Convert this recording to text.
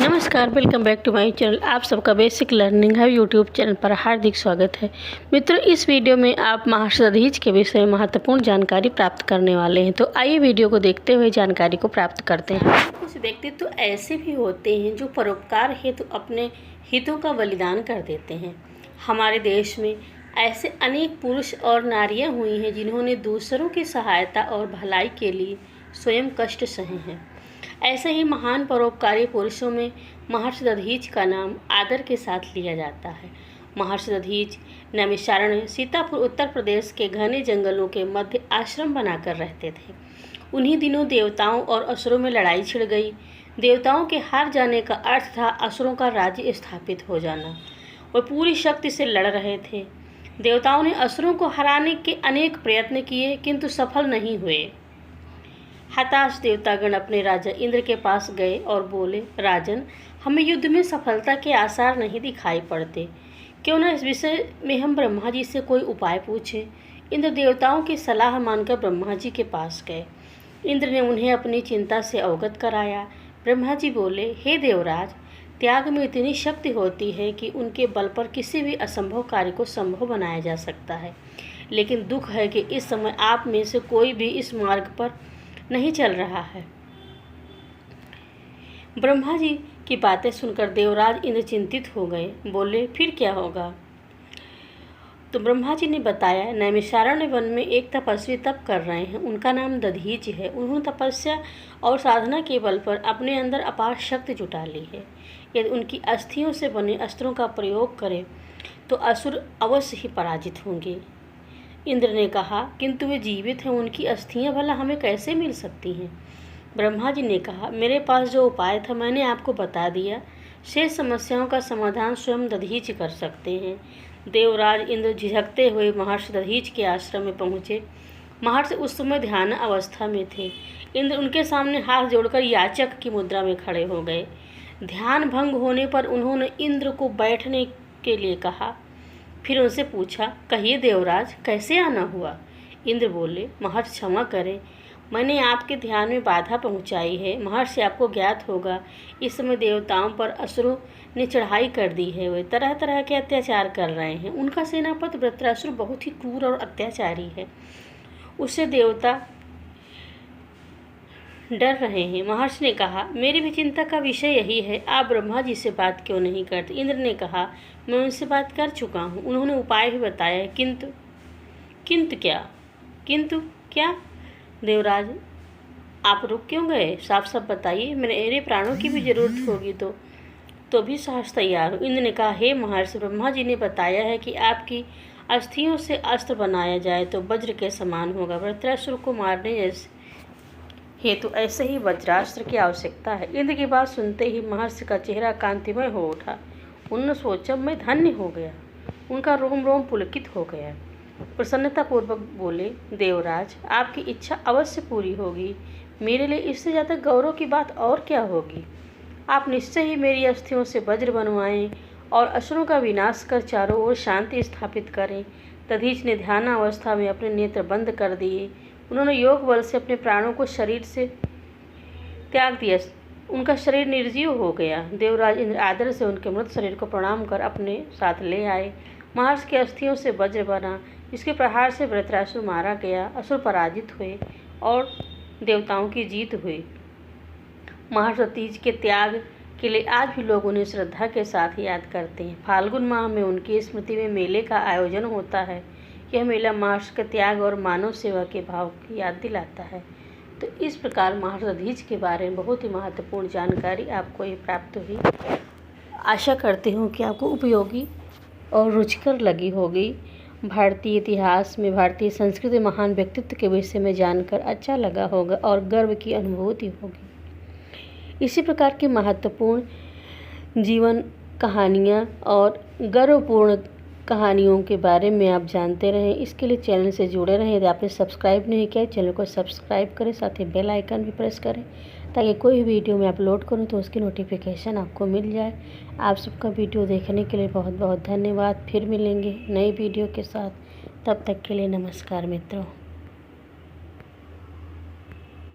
नमस्कार, welcome back to my channel. आप सबका बेसिक लर्निंग है यूट्यूब चैनल पर हार्दिक स्वागत है। मित्रों, इस वीडियो में आप महर्षि दधीचि के विषय में महत्वपूर्ण जानकारी प्राप्त करने वाले हैं। तो आइए वीडियो को देखते हुए जानकारी को प्राप्त करते हैं। कुछ व्यक्तित्व तो ऐसे भी होते हैं जो परोपकार हेतु अपने हितों का बलिदान कर देते हैं। हमारे देश में ऐसे अनेक पुरुष और नारियाँ हुई हैं जिन्होंने दूसरों की सहायता और भलाई के लिए स्वयं कष्ट सहे हैं। ऐसे ही महान परोपकारी पुरुषों में महर्षि दधीचि का नाम आदर के साथ लिया जाता है। महर्षि दधीचि नैमिषारण्य सीतापुर उत्तर प्रदेश के घने जंगलों के मध्य आश्रम बनाकर रहते थे। उन्हीं दिनों देवताओं और असुरों में लड़ाई छिड़ गई। देवताओं के हार जाने का अर्थ था असुरों का राज्य स्थापित हो जाना। वे पूरी शक्ति से लड़ रहे थे। देवताओं ने असुरों को हराने के अनेक प्रयत्न किए किंतु सफल नहीं हुए। हताश देवतागण अपने राजा इंद्र के पास गए और बोले, राजन, हमें युद्ध में सफलता के आसार नहीं दिखाई पड़ते। क्यों न इस विषय में हम ब्रह्मा जी से कोई उपाय पूछें। इंद्र देवताओं की सलाह मानकर ब्रह्मा जी के पास गए। इंद्र ने उन्हें अपनी चिंता से अवगत कराया। ब्रह्मा जी बोले, हे देवराज, त्याग में इतनी शक्ति होती है कि उनके बल पर किसी भी असंभव कार्य को संभव बनाया जा सकता है। लेकिन दुख है कि इस समय आप में से कोई भी इस मार्ग पर नहीं चल रहा है। ब्रह्मा जी की बातें सुनकर देवराज इंद्र चिंतित हो गए। बोले, फिर क्या होगा? तो ब्रह्मा जी ने बताया, नैमिषारण्य वन में एक तपस्वी तप कर रहे हैं। उनका नाम दधीचि है। उन्होंने तपस्या और साधना के बल पर अपने अंदर अपार शक्ति जुटा ली है। यदि उनकी अस्थियों से बने अस्त्रों का प्रयोग करें तो असुर अवश्य ही पराजित होंगे। इंद्र ने कहा, किंतु वे जीवित हैं, उनकी अस्थियां भला हमें कैसे मिल सकती हैं? ब्रह्मा जी ने कहा, मेरे पास जो उपाय था मैंने आपको बता दिया। शेष समस्याओं का समाधान स्वयं दधीचि कर सकते हैं। देवराज इंद्र झिझकते हुए महर्षि दधीचि के आश्रम में पहुँचे। महर्षि उस समय ध्यान अवस्था में थे। इंद्र उनके सामने हाथ जोड़कर याचक की मुद्रा में खड़े हो गए। ध्यान भंग होने पर उन्होंने इंद्र को बैठने के लिए कहा। फिर उनसे पूछा, कहिए देवराज, कैसे आना हुआ? इंद्र बोले, महर्षि क्षमा करें, मैंने आपके ध्यान में बाधा पहुंचाई है। महर्षि, आपको ज्ञात होगा इस समय देवताओं पर असुरों ने चढ़ाई कर दी है। वे तरह तरह के अत्याचार कर रहे हैं। उनका सेनापति वृत्रासुर बहुत ही क्रूर और अत्याचारी है। उससे देवता डर रहे हैं। महर्षि ने कहा, मेरी भी चिंता का विषय यही है। आप ब्रह्मा जी से बात क्यों नहीं करते? इंद्र ने कहा, मैं उनसे बात कर चुका हूँ। उन्होंने उपाय भी बताया है, किंतु क्या? देवराज, आप रुक क्यों गए? साफ साफ बताइए, मेरे प्राणों की भी जरूरत होगी तो भी साहस तैयार हो। इंद्र ने कहा, हे महर्षि, ब्रह्मा जी ने बताया है कि आपकी अस्थियों से अस्त्र बनाया जाए तो वज्र के समान होगा। वृत्रासुर को मारने हेतु ऐसे ही वज्रास्त्र की आवश्यकता है। इंद्र की बात सुनते ही महर्षि का चेहरा कांतिमय हो उठा। उन्होंने सोचा, मैं धन्य हो गया। उनका रोम रोम पुलकित हो गया। प्रसन्नतापूर्वक बोले, देवराज, आपकी इच्छा अवश्य पूरी होगी। मेरे लिए इससे ज़्यादा गौरव की बात और क्या होगी? आप निश्चय ही मेरी अस्थियों से वज्र बनवाएं और असुरों का विनाश कर चारों ओर शांति स्थापित करें। दधीचि ने ध्यान अवस्था में अपने नेत्र बंद कर दिए। उन्होंने योग बल से अपने प्राणों को शरीर से त्याग दिया। उनका शरीर निर्जीव हो गया। देवराज इंद्र आदर से उनके मृत शरीर को प्रणाम कर अपने साथ ले आए। महर्षि के अस्थियों से वज्र बना, जिसके प्रहार से वृत्रासुर मारा गया। असुर पराजित हुए और देवताओं की जीत हुई। महर्षि दधीचि के त्याग के लिए आज भी लोग उन्हें श्रद्धा के साथ याद करते हैं। फाल्गुन माह में उनकी स्मृति में मेले का आयोजन होता है। यह मेला महर्षि के त्याग और मानव सेवा के भाव की याद दिलाता है। तो इस प्रकार महर्षि दधीचि के बारे में बहुत ही महत्वपूर्ण जानकारी आपको ये प्राप्त हुई। आशा करती हूँ कि आपको उपयोगी और रुचिकर लगी होगी। भारतीय इतिहास में भारतीय संस्कृति महान व्यक्तित्व के विषय में जानकर अच्छा लगा होगा और गर्व की अनुभूति होगी। इसी प्रकार की महत्वपूर्ण जीवन कहानियाँ और गर्वपूर्ण कहानियों के बारे में आप जानते रहें, इसके लिए चैनल से जुड़े रहें। यदि आपने सब्सक्राइब नहीं किया चैनल को सब्सक्राइब करें, साथ ही बेल आइकन भी प्रेस करें ताकि कोई वीडियो मैं अपलोड करूं तो उसकी नोटिफिकेशन आपको मिल जाए। आप सबका वीडियो देखने के लिए बहुत बहुत धन्यवाद। फिर मिलेंगे नई वीडियो के साथ, तब तक के लिए नमस्कार मित्रों।